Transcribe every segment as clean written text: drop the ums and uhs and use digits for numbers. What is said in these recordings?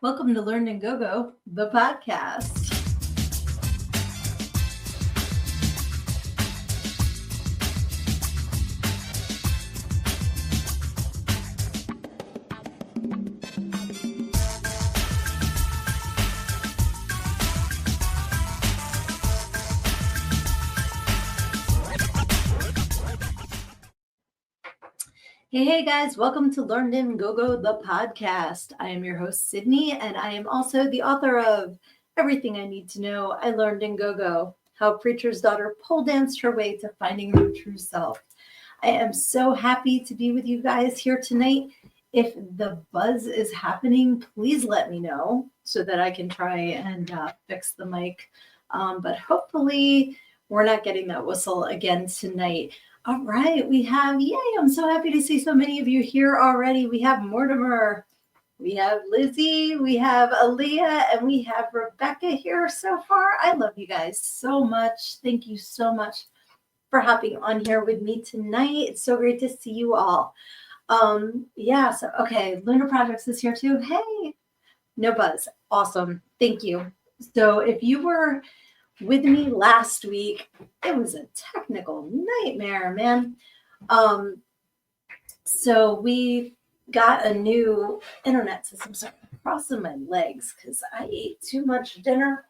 Welcome to Learn and Go Go, the podcast. Hey guys, welcome to Learn and Go Go, the podcast. I am your host, Sydney, and I am also the author of Everything I Need to Know I Learned in Go Go, How a Preacher's Daughter Pole Danced Her Way to Finding Her True Self. I am so happy to be with you guys here tonight. If the buzz is happening, please let me know so that I can try and fix the mic. But hopefully we're not getting that whistle again tonight. All right, yay, I'm so happy to see so many of you here already. We have Mortimer, we have Lizzie, we have Aaliyah, and we have Rebecca here so far. I love you guys so much. Thank you so much for hopping on here with me tonight. It's so great to see you all. Okay, Lunar Projects is here too. Hey, no buzz. Awesome. Thank you. So if you were with me last week, it was a technical nightmare, man. So we got a new internet system. So I'm crossing my legs because I ate too much dinner.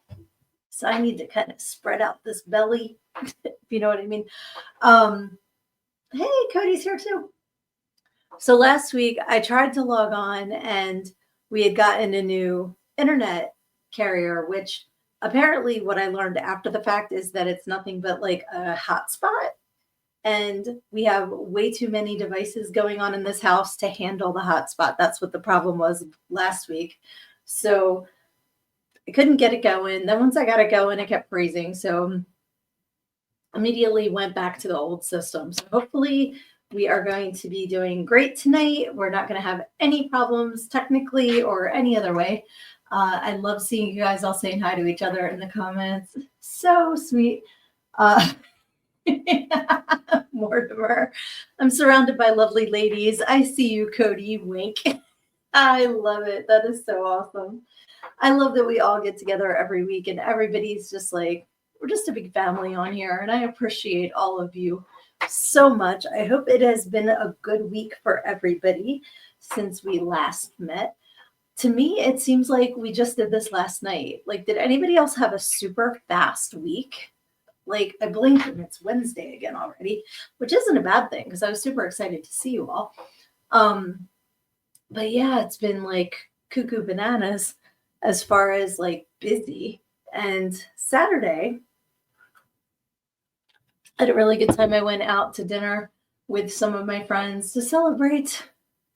So I need to kind of spread out this belly, if you know what I mean. Hey, Cody's here too. So last week I tried to log on and we had gotten a new internet carrier, which apparently what I learned after the fact is that it's nothing but like a hotspot. And we have way too many devices going on in this house to handle the hotspot. That's what the problem was last week. So I couldn't get it going. Then once I got it going, it kept freezing. So immediately went back to the old system. So hopefully we are going to be doing great tonight. We're not going to have any problems technically or any other way. I love seeing you guys all saying hi to each other in the comments. So sweet. Mortimer, I'm surrounded by lovely ladies. I see you, Cody. Wink. I love it. That is so awesome. I love that we all get together every week and everybody's just like, we're just a big family on here. And I appreciate all of you so much. I hope it has been a good week for everybody since we last met. To me, it seems like we just did this last night. Like, did anybody else have a super fast week? Like, I blinked and it's Wednesday again already, which isn't a bad thing because I was super excited to see you all. But yeah, it's been like cuckoo bananas as far as like busy. And Saturday, I had a really good time. I went out to dinner with some of my friends to celebrate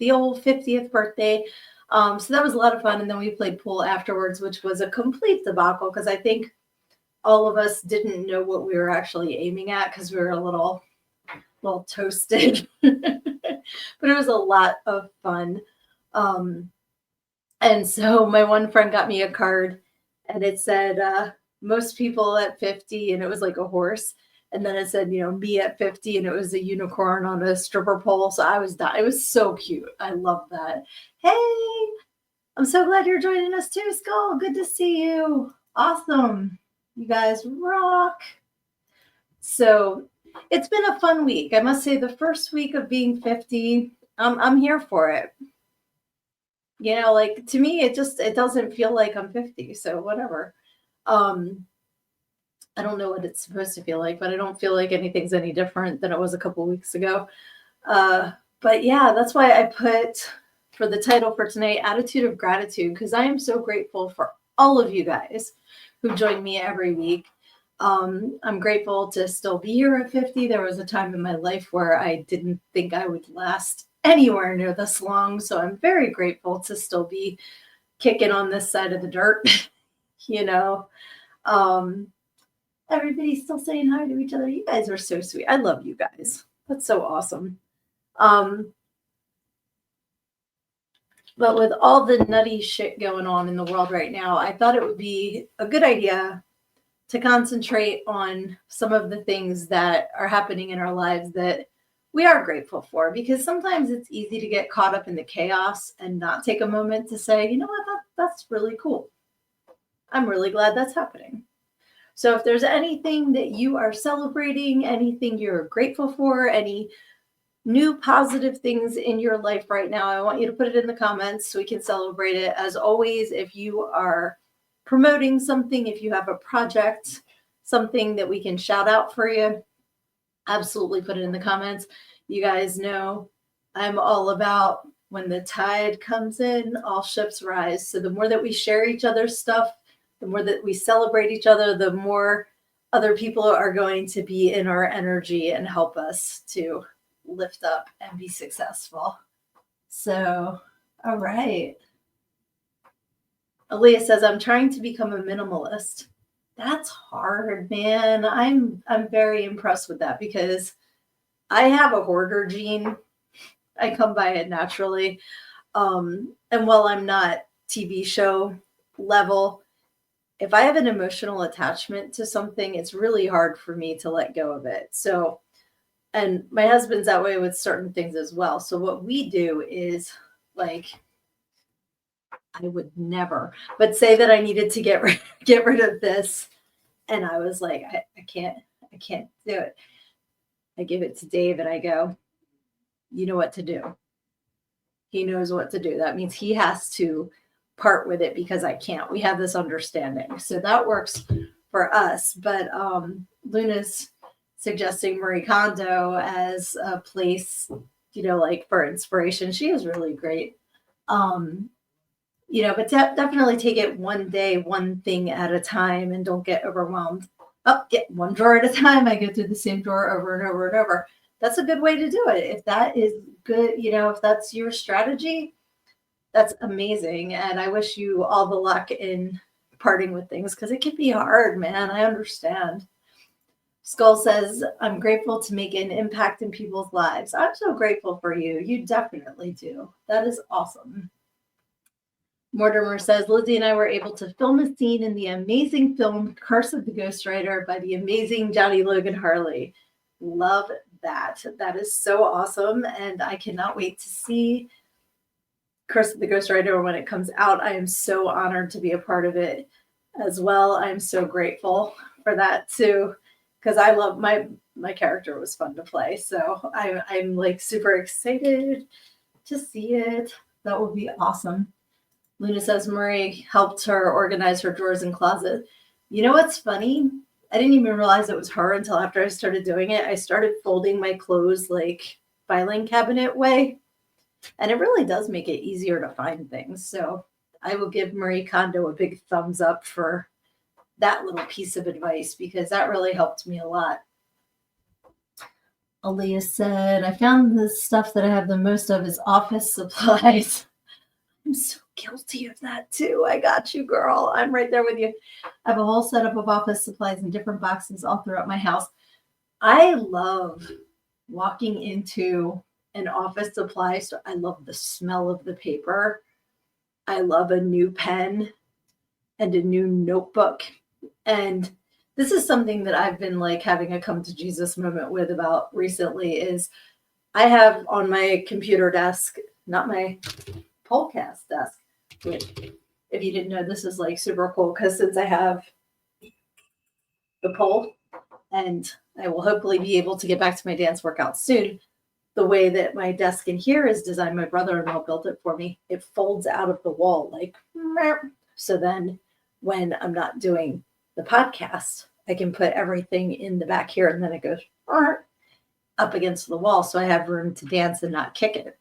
the old 50th birthday. So that was a lot of fun. And then we played pool afterwards, which was a complete debacle because I think all of us didn't know what we were actually aiming at because we were a little toasted. But it was a lot of fun. And so my one friend got me a card and it said, most people at 50, and it was like a horse. And then it said, me at 50, and it was a unicorn on a stripper pole. So I was dying. It was so cute. I love that. Hey, I'm so glad you're joining us too, Skull. Good to see you. Awesome. You guys rock. So it's been a fun week. I must say the first week of being 50, I'm here for it. Like to me, it doesn't feel like I'm 50. So whatever. I don't know what it's supposed to feel like, but I don't feel like anything's any different than it was a couple weeks ago. But yeah, that's why I put for the title for tonight, Attitude of Gratitude, because I am so grateful for all of you guys who join me every week. I'm grateful to still be here at 50. There was a time in my life where I didn't think I would last anywhere near this long. So I'm very grateful to still be kicking on this side of the dirt, Everybody's still saying hi to each other. You guys are so sweet. I love you guys. That's so awesome. But with all the nutty shit going on in the world right now, I thought it would be a good idea to concentrate on some of the things that are happening in our lives that we are grateful for, because sometimes it's easy to get caught up in the chaos and not take a moment to say, you know what, That's really cool. I'm really glad that's happening. So if there's anything that you are celebrating, anything you're grateful for, any new positive things in your life right now, I want you to put it in the comments so we can celebrate it. As always, if you are promoting something, if you have a project, something that we can shout out for you, absolutely put it in the comments. You guys know I'm all about when the tide comes in, all ships rise. So the more that we share each other's stuff, the more that we celebrate each other, the more other people are going to be in our energy and help us to lift up and be successful. So, all right. Aaliyah says, I'm trying to become a minimalist. That's hard, man. I'm very impressed with that because I have a hoarder gene. I come by it naturally. And while I'm not TV show level, if I have an emotional attachment to something, it's really hard for me to let go of it. So, and my husband's that way with certain things as well. So what we do is like, I would never, but say that I needed to get rid of this. And I was like, I can't do it. I give it to Dave and I go, you know what to do. He knows what to do. That means he has to part with it because I can't. We have this understanding. So that works for us. But Luna's suggesting Marie Kondo as a place, like for inspiration. She is really great. But definitely take it one day, one thing at a time, and don't get overwhelmed. Get one drawer at a time. I go through the same drawer over and over and over. That's a good way to do it. If that is good, if that's your strategy, that's amazing. And I wish you all the luck in parting with things because it can be hard, man. I understand. Skull says, I'm grateful to make an impact in people's lives. I'm so grateful for you. You definitely do. That is awesome. Mortimer says, Lizzie and I were able to film a scene in the amazing film Curse of the Ghostwriter by the amazing Johnny Logan Harley. Love that. That is so awesome. And I cannot wait to see Curse of the Ghostwriter when it comes out. I am so honored to be a part of it as well. I'm so grateful for that too, because I love my character was fun to play. So I'm like super excited to see it. That will be awesome. Luna says Marie helped her organize her drawers and closet. You know what's funny? I didn't even realize it was her until after I started doing it. I started folding my clothes like filing cabinet way. And it really does make it easier to find things. So I will give Marie Kondo a big thumbs up for that little piece of advice because that really helped me a lot. Aaliyah said, I found the stuff that I have the most of is office supplies. I'm so guilty of that too. I got you, girl. I'm right there with you. I have a whole setup of office supplies in different boxes all throughout my house. I love walking into an office supply store. I love the smell of the paper. I love a new pen and a new notebook. And this is something that I've been like having a come to Jesus moment with about recently is I have on my computer desk, not my podcast desk, which if you didn't know, this is like super cool because since I have the pole and I will hopefully be able to get back to my dance workout soon, the way that my desk in here is designed, my brother-in-law built it for me. It folds out of the wall like, so then when I'm not doing the podcast, I can put everything in the back here and then it goes up against the wall. So I have room to dance and not kick it.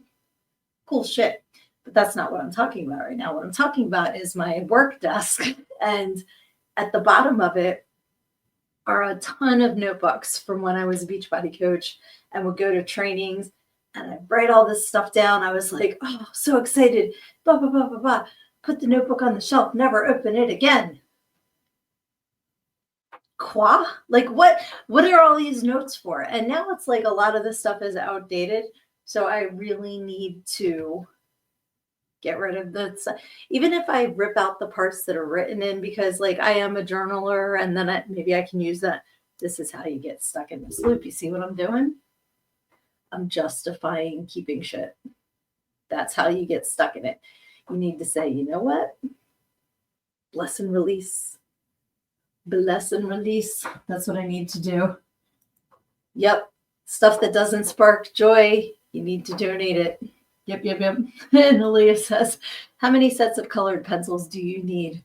Cool shit. But that's not what I'm talking about right now. What I'm talking about is my work desk. And at the bottom of it are a ton of notebooks from when I was a Beachbody coach and would go to trainings and I write all this stuff down. I was like, oh, so excited. Blah, blah, blah, blah, blah. Put the notebook on the shelf, never open it again. Quoi? Like what are all these notes for? And now it's like a lot of this stuff is outdated. So I really need to get rid of the, even if I rip out the parts that are written in, because like I am a journaler and then maybe I can use that. This is how you get stuck in this loop. You see what I'm doing? I'm justifying keeping shit. That's how you get stuck in it. You need to say, you know what? Bless and release. Bless and release. That's what I need to do. Yep. Stuff that doesn't spark joy, you need to donate it. Yep. And Aaliyah says, how many sets of colored pencils do you need?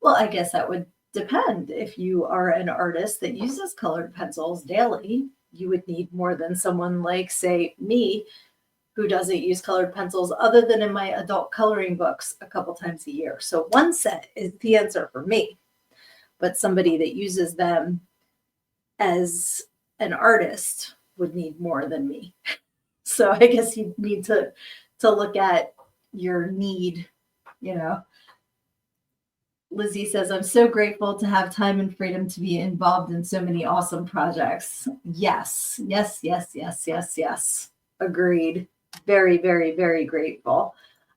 Well, I guess that would depend. If you are an artist that uses colored pencils daily, you would need more than someone like, say, me, who doesn't use colored pencils other than in my adult coloring books a couple times a year. So one set is the answer for me. But somebody that uses them as an artist would need more than me. So I guess you need to look at your need, you know. Lizzie says, I'm so grateful to have time and freedom to be involved in so many awesome projects. Yes. Agreed. Very, very, very grateful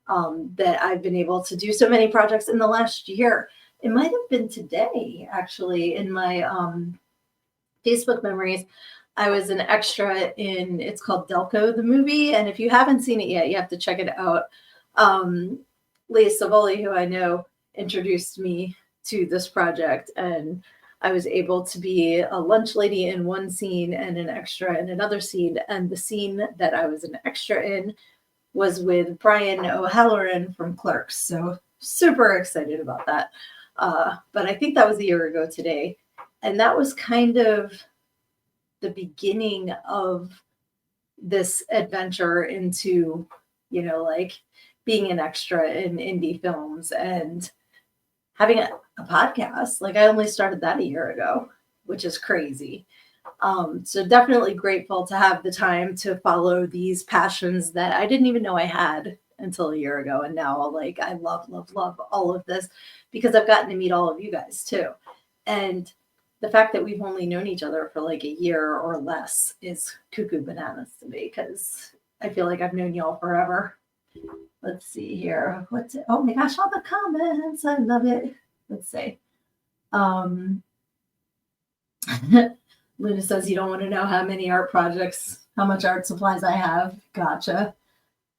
that I've been able to do so many projects in the last year. It might have been today, actually, in my Facebook memories. I was an extra in, it's called Delco, the movie. And if you haven't seen it yet, you have to check it out. Leah Savoli, who I know, introduced me to this project, and I was able to be a lunch lady in one scene and an extra in another scene. And the scene that I was an extra in was with Brian O'Halloran from Clerks. So super excited about that. But I think that was a year ago today. And that was kind of the beginning of this adventure into, you know, like being an extra in indie films and having a podcast. Like I only started that a year ago, which is crazy. So definitely grateful to have the time to follow these passions that I didn't even know I had until a year ago. And now, like, I love all of this because I've gotten to meet all of you guys too. And the fact that we've only known each other for like a year or less is cuckoo bananas to me because I feel like I've known y'all forever. Let's see here. Oh my gosh, all the comments. I love it. Let's see. Luna says you don't want to know how many art projects, how much art supplies I have. Gotcha.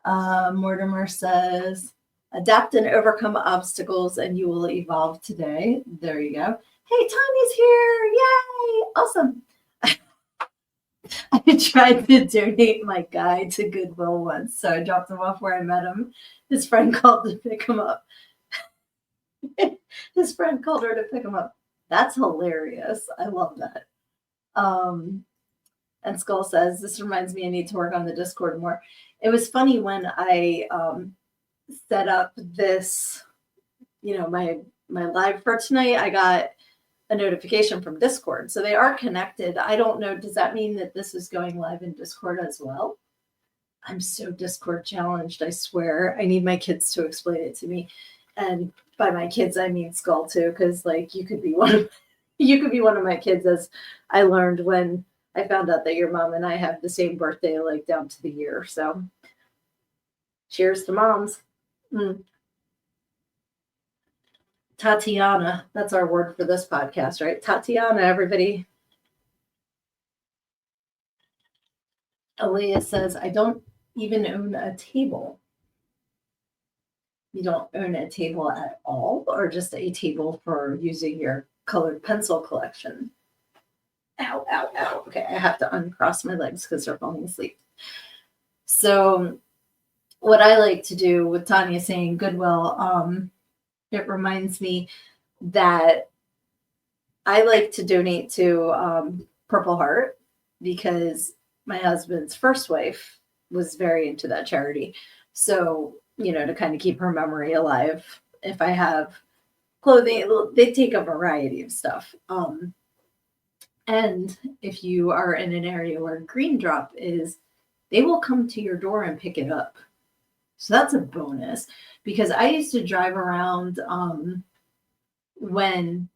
Mortimer says, adapt and overcome obstacles and you will evolve today. There you go. Hey, Tanya's here. Yay. Awesome. I tried to donate my guy to Goodwill once, so I dropped him off where I met him. His friend called to pick him up. His friend called her to pick him up. That's hilarious. I love that. And Skull says, this reminds me I need to work on the Discord more. It was funny when I set up this, you know, my live for tonight, I got a notification from Discord. So they are connected. I don't know. Does that mean that this is going live in Discord as well? I'm so Discord challenged. I swear. I need my kids to explain it to me. And by my kids, I mean Skull too, because like you could be one of my kids, as I learned when I found out that your mom and I have the same birthday, like down to the year. So cheers to moms. Tatiana, that's our word for this podcast, right? Tatiana, everybody. Aaliyah says, I don't even own a table. You don't own a table at all, or just a table for using your colored pencil collection? Ow. Okay, I have to uncross my legs because they're falling asleep. So what I like to do with Tanya saying Goodwill, it reminds me that I like to donate to Purple Heart because my husband's first wife was very into that charity. So, you know, to kind of keep her memory alive, if I have clothing, they take a variety of stuff. And if you are in an area where Green Drop is, they will come to your door and pick it up. So that's a bonus because I used to drive around when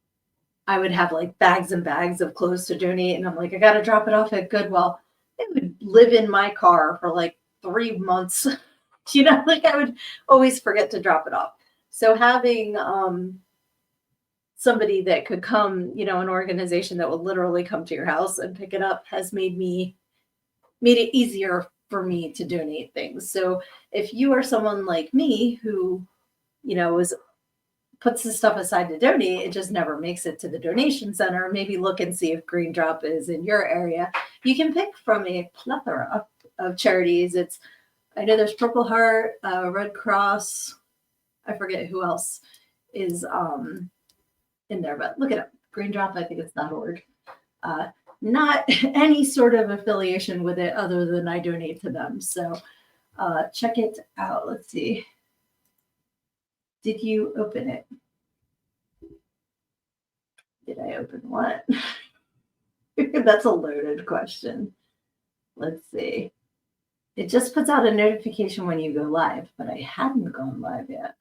I would have like bags and bags of clothes to donate. And I'm like, I got to drop it off at Goodwill. It would live in my car for like 3 months. You know, like I would always forget to drop it off. So having somebody that could come, you know, an organization that will literally come to your house and pick it up has made it easier for me to donate things. So if you are someone like me who, you know, was puts the stuff aside to donate. It just never makes it to the donation center. Maybe look and see if Green Drop is in your area. You can pick from a plethora of charities. I know there's Purple Heart, Red Cross. I forget who else is in there, but look it up. Green Drop, I think it's .org. Not any sort of affiliation with it other than I donate to them. So check it out. Let's see. Did you open it? Did I open what? That's a loaded question. Let's see. It just puts out a notification when you go live, but I hadn't gone live yet.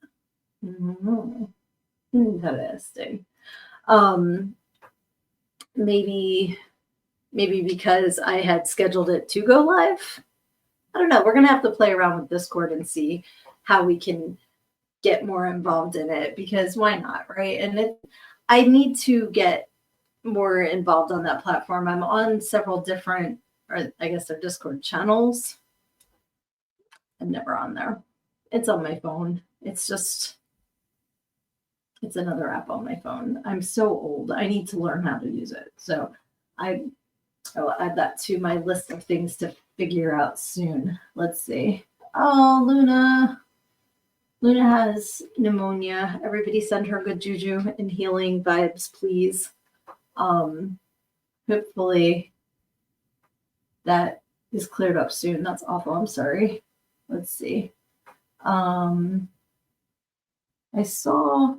Interesting. Maybe because I had scheduled it to go live. I don't know. We're going to have to play around with Discord and see how we can get more involved in it, because why not, right? And I need to get more involved on that platform. I'm on several different, or I guess they're Discord channels. I'm never on there. It's on my phone. It's another app on my phone. I'm so old. I need to learn how to use it. So I'll add that to my list of things to figure out soon. Let's see. Oh, Luna has pneumonia. Everybody send her good juju and healing vibes, please. Hopefully that is cleared up soon. That's awful. I'm sorry. Let's see. I saw,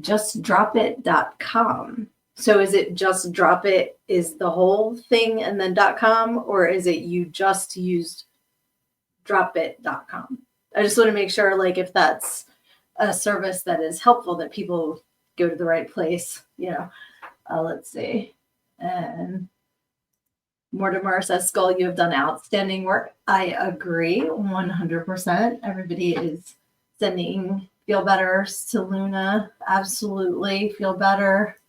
justdropit.com. So is it just drop it is the whole thing and then .com, or is it you just used dropit.com? I just want to make sure, like, if that's a service that is helpful, that people go to the right place, let's see. And Mortimer says, Skull, you have done outstanding work. I agree 100%. Everybody is sending feel betters to Luna. Absolutely. Feel better.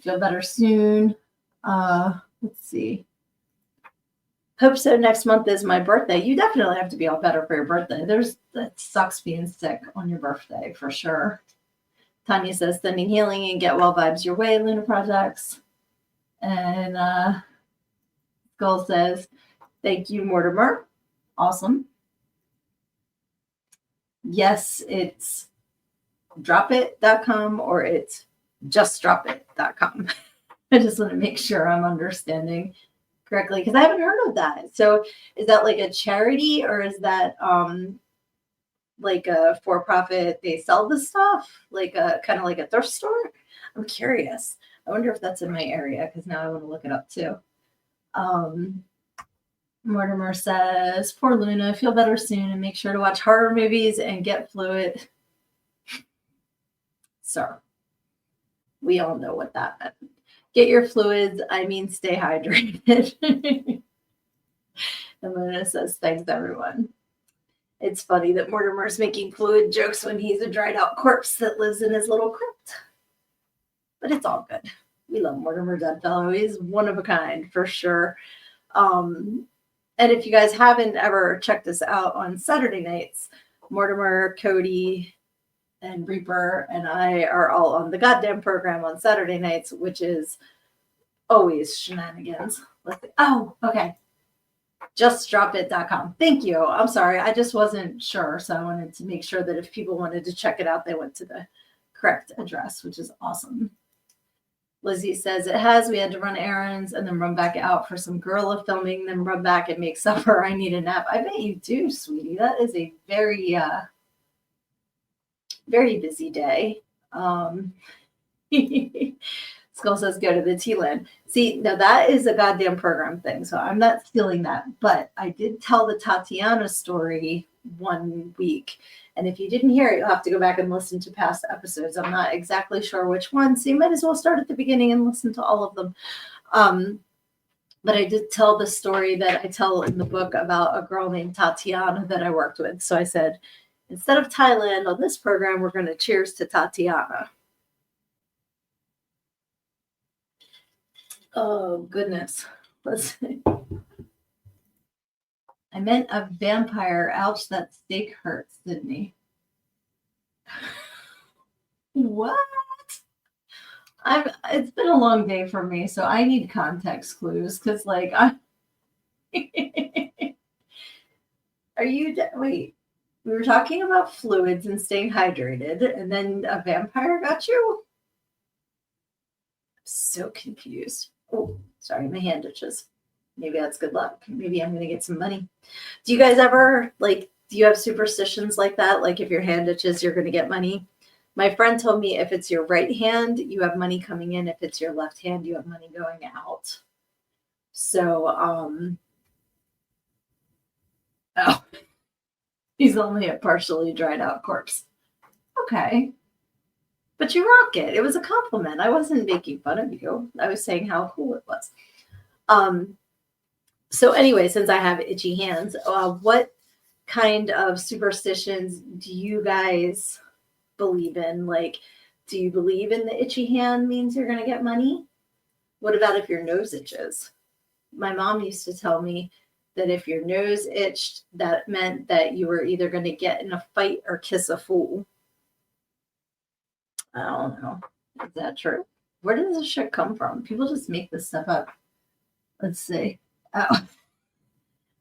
Feel better soon. Let's see. Hope so. Next month is my birthday. You definitely have to be all better for your birthday. That sucks being sick on your birthday for sure. Tanya says, sending healing and get well vibes your way, Luna Projects. And Skull says, thank you, Mortimer. Awesome. Yes, it's dropit.com or it's justdropit.com. I just want to make sure I'm understanding correctly, because I haven't heard of that. So is that like a charity, or is that like a for-profit? They sell the stuff, like a kind of like a thrift store? I'm curious. I wonder if that's in my area, because now I want to look it up too. Mortimer says, poor Luna, feel better soon and make sure to watch horror movies and get fluid. Sir, we all know what that meant. Get your fluids. I mean, stay hydrated. And Luna says, thanks, everyone. It's funny that Mortimer's making fluid jokes when he's a dried out corpse that lives in his little crypt. But it's all good. We love Mortimer Deadfellow. He's one of a kind, for sure. And if you guys haven't ever checked us out on Saturday nights, Mortimer, Cody, and Reaper and I are all on the goddamn program on Saturday nights, which is always shenanigans. Oh, okay. Justdropit.com. Thank you. I'm sorry. I just wasn't sure. So I wanted to make sure that if people wanted to check it out, they went to the correct address, which is awesome. Lizzie says it has. We had to run errands and then run back out for some gorilla filming, then run back and make supper. I need a nap. I bet you do, sweetie. That is a very, very busy day. Skull says go to the T-Land. See, now that is a goddamn program thing, so I'm not stealing that. But I did tell the Tatiana story one week. And if you didn't hear it, you'll have to go back and listen to past episodes. I'm not exactly sure which one, so you might as well start at the beginning and listen to all of them. But I did tell the story that I tell in the book about a girl named Tatiana that I worked with. So I said, instead of Thailand on this program, we're going to cheers to Tatiana. Oh, goodness. Let's see. I meant a vampire. Ouch, that steak hurts, didn't he? What? It's been a long day for me, so I need context clues because, like, I. Are you? Wait, we were talking about fluids and staying hydrated, and then a vampire got you? I'm so confused. Oh, sorry, my hand itches. Maybe that's good luck. Maybe I'm going to get some money. Do you guys ever, like, do you have superstitions like that? Like, if your hand itches, you're going to get money? My friend told me if it's your right hand, you have money coming in. If it's your left hand, you have money going out. So, oh, he's only a partially dried out corpse. Okay. But you rock it. It was a compliment. I wasn't making fun of you. I was saying how cool it was. So anyway, since I have itchy hands, what kind of superstitions do you guys believe in? Like, do you believe in the itchy hand means you're going to get money? What about if your nose itches? My mom used to tell me that if your nose itched, that meant that you were either going to get in a fight or kiss a fool. I don't know. Is that true? Where does this shit come from? People just make this stuff up. Let's see. Oh.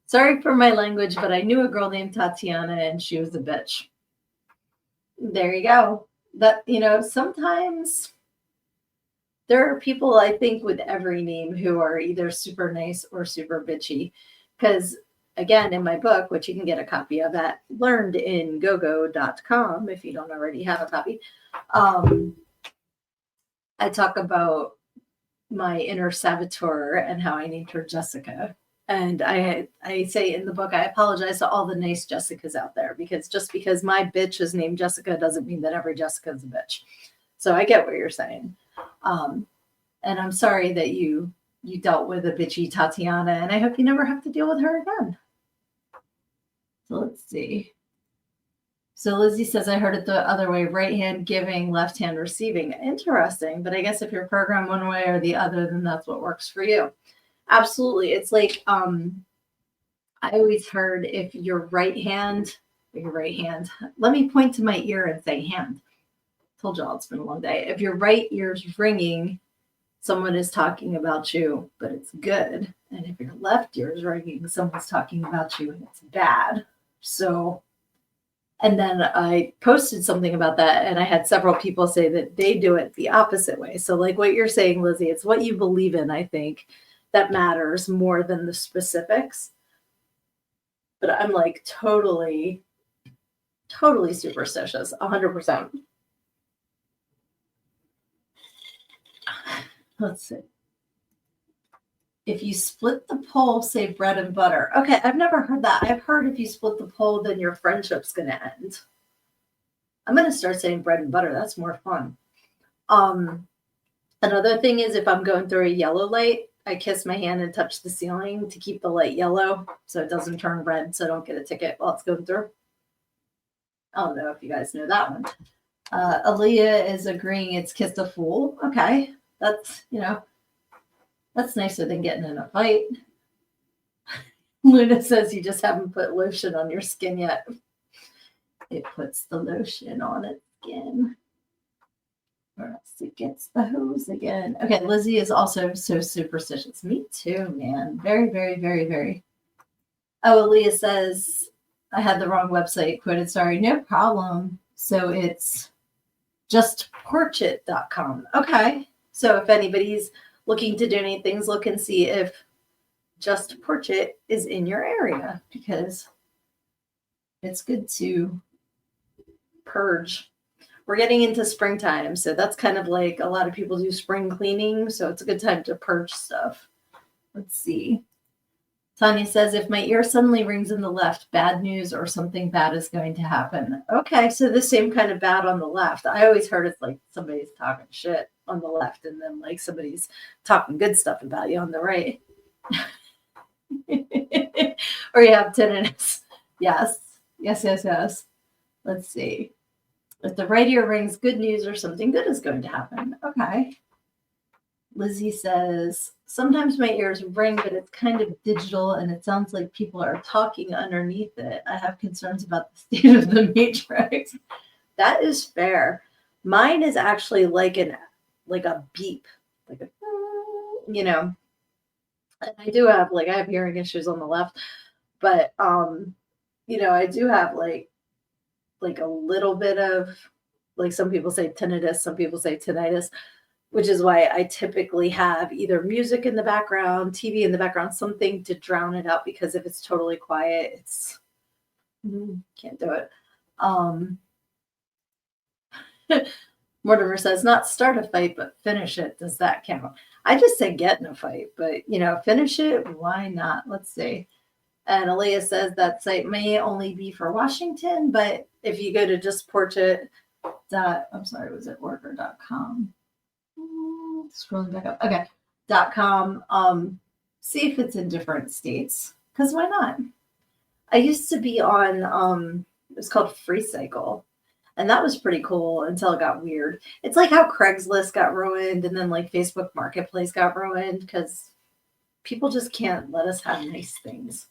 Sorry for my language, but I knew a girl named Tatiana and she was a bitch. There you go. That, sometimes there are people, I think, with every name who are either super nice or super bitchy. Because, again, in my book, which you can get a copy of at learnedingogo.com if you don't already have a copy, I talk about my inner saboteur and how I named her Jessica. And I say in the book, I apologize to all the nice Jessicas out there, because just because my bitch is named Jessica doesn't mean that every Jessica is a bitch. So I get what you're saying. And I'm sorry that you dealt with a bitchy Tatiana, and I hope you never have to deal with her again. So let's see. So Lizzie says, I heard it the other way, right hand giving, left hand receiving. Interesting. But I guess if you're programmed one way or the other, then that's what works for you. Absolutely. It's like, I always heard if your right hand, let me point to my ear and say hand. Told y'all it's been a long day. If your right ear's ringing, someone is talking about you, but it's good. And if your left ear is ringing, someone's talking about you and it's bad. So, and then I posted something about that, and I had several people say that they do it the opposite way. So like what you're saying, Lizzie, it's what you believe in, I think, that matters more than the specifics. But I'm like totally superstitious, 100%. Let's see. If you split the pole, say bread and butter. Okay, I've never heard that. I've heard if you split the pole, then your friendship's going to end. I'm going to start saying bread and butter. That's more fun. Another thing is if I'm going through a yellow light, I kiss my hand and touch the ceiling to keep the light yellow so it doesn't turn red, so I don't get a ticket while it's going through. I don't know if you guys know that one. Aaliyah is agreeing it's kiss a fool. Okay, that's, that's nicer than getting in a fight. Luna says you just haven't put lotion on your skin yet. It puts the lotion on its skin. Or else it gets the hose again. Okay, Lizzie is also so superstitious. Me too, man. Very, very, very, very. Oh, Aaliyah says, I had the wrong website quoted. Sorry, no problem. So it's justporchit.com. Okay. So if anybody's looking to donate things, look and see if Just Porchit is in your area, because it's good to purge. We're getting into springtime, so that's kind of like a lot of people do spring cleaning, so it's a good time to purge stuff. Let's see. Tanya says, if my ear suddenly rings in the left, bad news or something bad is going to happen. Okay, so the same kind of bad on the left. I always heard it's like somebody's talking shit on the left, and then like somebody's talking good stuff about you on the right. Or you have tinnitus. Yes. Let's see. If the right ear rings, good news or something good is going to happen. Okay. Lizzie says, sometimes my ears ring, but it's kind of digital and it sounds like people are talking underneath it. I have concerns about the state of the matrix. That is fair. Mine is actually like a beep, like a you know. And I do have like I have hearing issues on the left, but I do have like a little bit of like some people say tinnitus, some people say tinnitus, which is why I typically have either music in the background, TV in the background, something to drown it out because if it's totally quiet, it's can't do it. Um Mortimer says, not start a fight, but finish it. Does that count? I just said get in a fight, but finish it. Why not? Let's see. And Aaliyah says that site may only be for Washington, but if you go to just portrait I'm sorry, was it worker.com? Scrolling back up. Okay. .com. See if it's in different states. Because why not? I used to be on it was called Free Cycle. And that was pretty cool until it got weird. It's like how Craigslist got ruined and then like Facebook Marketplace got ruined because people just can't let us have nice things.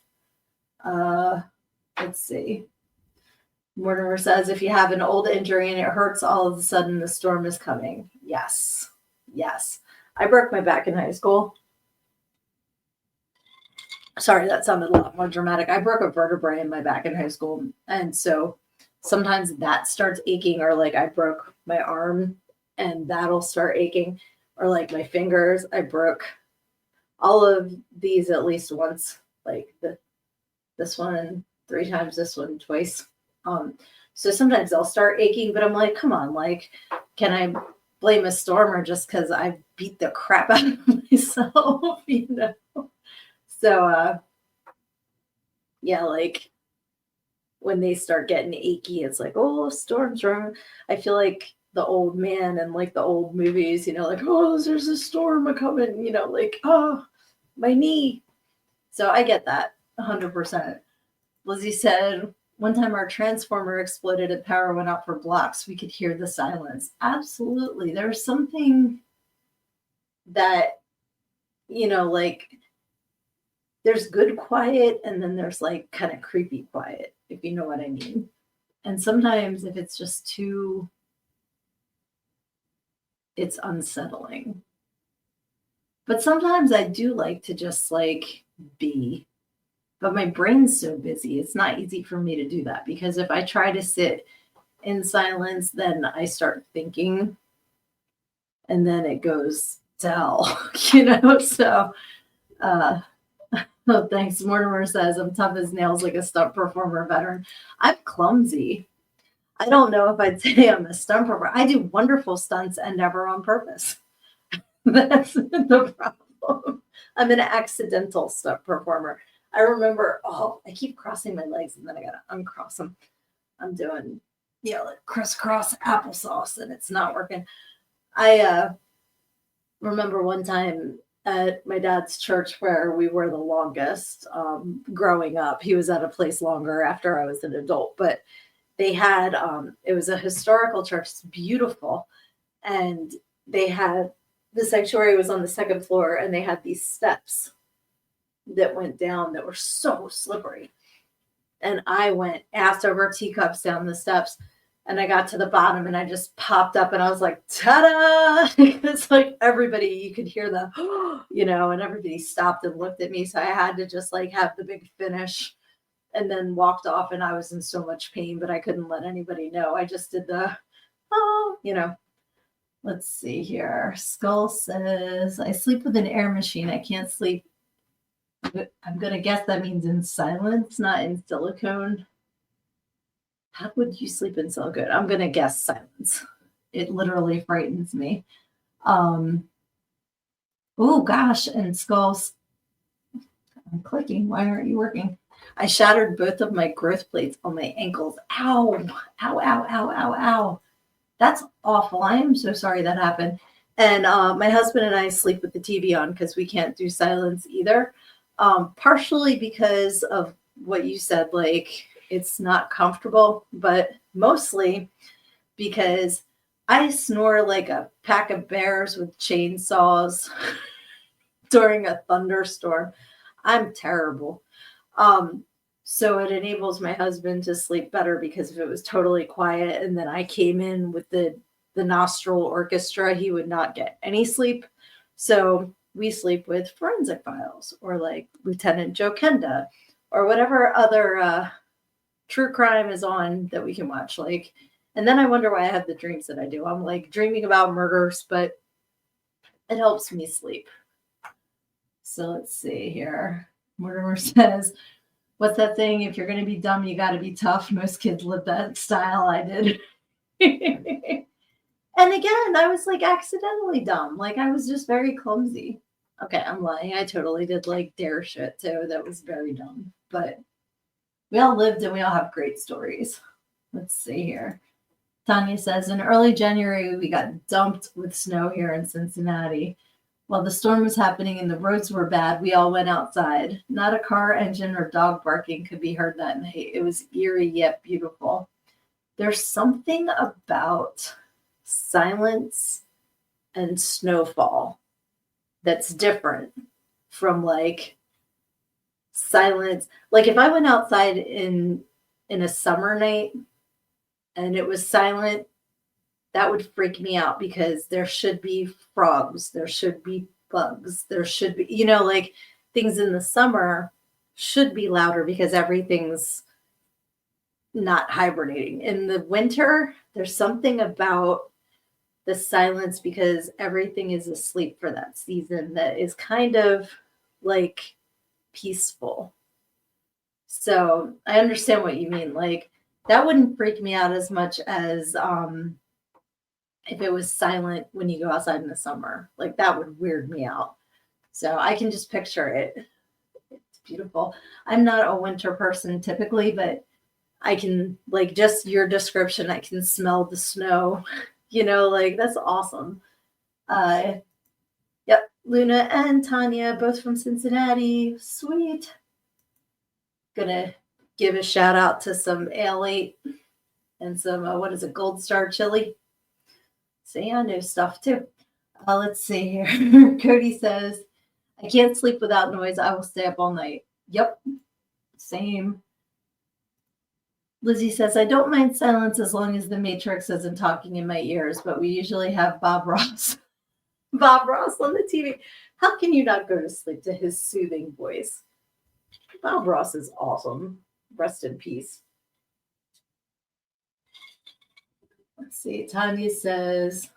Let's see. Mortimer says, if you have an old injury and it hurts, all of a sudden the storm is coming. Yes. Yes. I broke my back in high school. Sorry, that sounded a lot more dramatic. I broke a vertebrae in my back in high school. And so sometimes that starts aching, or like I broke my arm and that'll start aching, or like my fingers. I broke all of these at least once, like this one 3 times, this one twice. So sometimes they'll start aching, but I'm like, come on, like, can I blame a storm or just because I beat the crap out of myself, So yeah, like when they start getting achy, it's like, oh, storm's wrong. I feel like the old man and like the old movies, like, oh, there's a storm coming, like, oh, my knee. So I get that 100%. Lizzie said, one time our transformer exploded and power went out for blocks. We could hear the silence. Absolutely. There's something that, like there's good quiet and then there's like kind of creepy quiet, if you know what I mean. And sometimes if it's just it's unsettling. But sometimes I do like to just like be. But my brain's so busy, it's not easy for me to do that because if I try to sit in silence, then I start thinking and then it goes to hell, So, oh, thanks. Mortimer says, I'm tough as nails like a stunt performer veteran. I'm clumsy. I don't know if I'd say I'm a stunt performer. I do wonderful stunts and never on purpose. That's the problem. I'm an accidental stunt performer. I remember, I keep crossing my legs and then I gotta uncross them. I'm doing, like crisscross applesauce and it's not working. I remember one time at my dad's church where we were the longest growing up. He was at a place longer after I was an adult, but they had, it was a historical church. It's beautiful. And they had, the sanctuary was on the 2nd floor and they had these steps that went down that were so slippery. And I went ass over teacups down the steps and I got to the bottom and I just popped up and I was like, ta-da! It's like everybody, you could hear the, and everybody stopped and looked at me. So I had to just like have the big finish and then walked off and I was in so much pain, but I couldn't let anybody know. I just did the, Let's see here. Skull says, I sleep with an air machine. I can't sleep. I'm going to guess that means in silence, not in silicone. How would you sleep in silicone? I'm going to guess silence. It literally frightens me. Oh, gosh. And skulls. I'm clicking. Why aren't you working? I shattered both of my growth plates on my ankles. Ow. Ow, ow, ow, ow, ow. That's awful. I am so sorry that happened. And my husband and I sleep with the TV on because we can't do silence either. Partially because of what you said, like it's not comfortable, but mostly because I snore like a pack of bears with chainsaws during a thunderstorm. I'm terrible. So it enables my husband to sleep better because if it was totally quiet and then I came in with the nostril orchestra, he would not get any sleep. So we sleep with Forensic Files or like Lieutenant Joe Kenda or whatever other true crime is on that we can watch. Like, and then I wonder why I have the dreams that I do. I'm like dreaming about murders, but it helps me sleep. So let's see here. Mortimer says, what's that thing? If you're going to be dumb, you got to be tough. Most kids live that style. I did. And again, I was like accidentally dumb. Like I was just very clumsy. Okay, I'm lying. I totally did like dare shit too. That was very dumb. But we all lived and we all have great stories. Let's see here. Tanya says, in early January, we got dumped with snow here in Cincinnati. While the storm was happening and the roads were bad, we all went outside. Not a car engine or dog barking could be heard that night. It was eerie yet beautiful. There's something about silence and snowfall that's different from like silence. Like if I went outside in a summer night and it was silent, that would freak me out because there should be frogs, there should be bugs, there should be, like things in the summer should be louder because everything's not hibernating. In the winter, there's something about the silence because everything is asleep for that season that is kind of like peaceful. So I understand what you mean. Like that wouldn't freak me out as much as if it was silent when you go outside in the summer. Like that would weird me out. So I can just picture it. It's beautiful. I'm not a winter person typically, but I can, like, just your description, I can smell the snow, like that's awesome. Yep, Luna and Tanya, both from Cincinnati. Sweet. Gonna give a shout out to some Ale 8 and some, what is it, Gold Star chili. See, I know stuff too. Let's see here. Cody says, I can't sleep without noise. I will stay up all night. Yep, same. Lizzie says, I don't mind silence as long as the Matrix isn't talking in my ears, but we usually have Bob Ross. Bob Ross on the TV. How can you not go to sleep to his soothing voice? Bob Ross is awesome. Rest in peace. Let's see. Tanya says,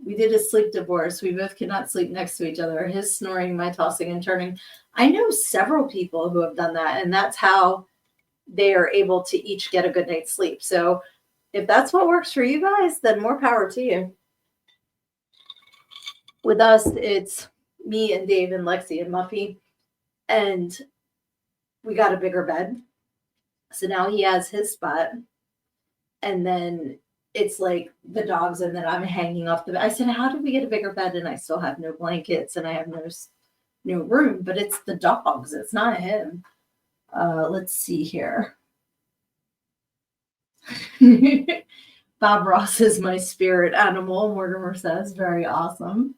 we did a sleep divorce. We both cannot sleep next to each other. His snoring, my tossing and turning. I know several people who have done that, and that's how they are able to each get a good night's sleep. So if that's what works for you guys, then more power to you. With us, it's me and Dave and Lexi and Muffy, and we got a bigger bed. So now he has his spot, and then it's like the dogs, and then I'm hanging off the bed. I said, how did we get a bigger bed and I still have no blankets and I have no room? But it's the dogs. It's not him. Let's see here. Bob Ross is my spirit animal, Mortimer says. Very awesome.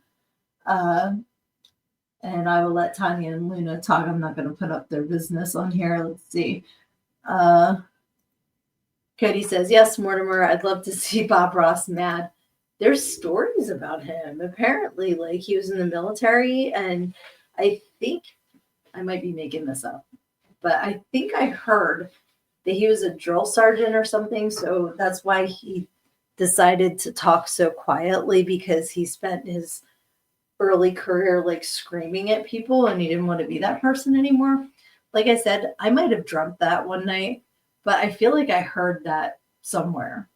And I will let Tanya and Luna talk. I'm not going to put up their business on here. Let's see. Cody says, yes, Mortimer, I'd love to see Bob Ross mad. There's stories about him. Apparently, like he was in the military, and I think I might be making this up, but I think I heard that he was a drill sergeant or something. So that's why he decided to talk so quietly, because he spent his early career like screaming at people and he didn't want to be that person anymore. Like I said, I might have dreamt that one night, but I feel like I heard that somewhere.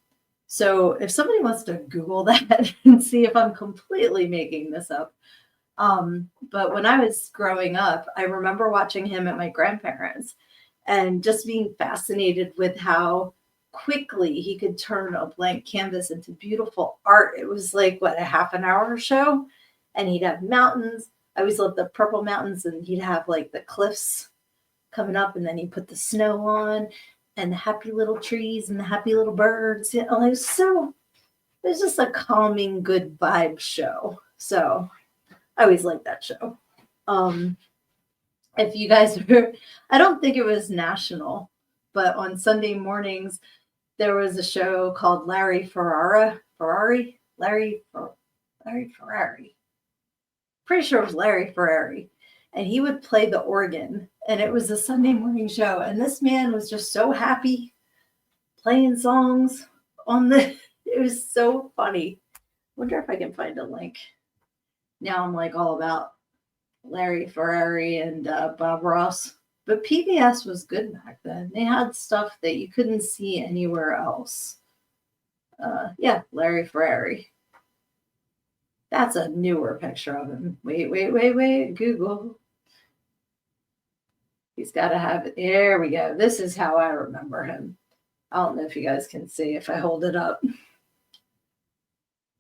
So if somebody wants to Google that and see if I'm completely making this up. But when I was growing up, I remember watching him at my grandparents and just being fascinated with how quickly he could turn a blank canvas into beautiful art. It was like, what, a half an hour show? And he'd have mountains. I always loved the purple mountains, and he'd have like the cliffs coming up, and then he'd put the snow on and the happy little trees and the happy little birds. It was just a calming, good vibe show. So I always liked that show. If you guys were, I don't think it was national, but on Sunday mornings, there was a show called Larry Ferrari. Pretty sure it was Larry Ferrari. And he would play the organ, and it was a Sunday morning show. And this man was just so happy playing songs on the, it was so funny. Wonder if I can find a link. Now I'm like all about Larry Ferrari and Bob Ross. But PBS was good back then. They had stuff that you couldn't see anywhere else. Yeah, Larry Ferrari. That's a newer picture of him. Wait. Google. He's got to have it. There we go. This is how I remember him. I don't know if you guys can see if I hold it up.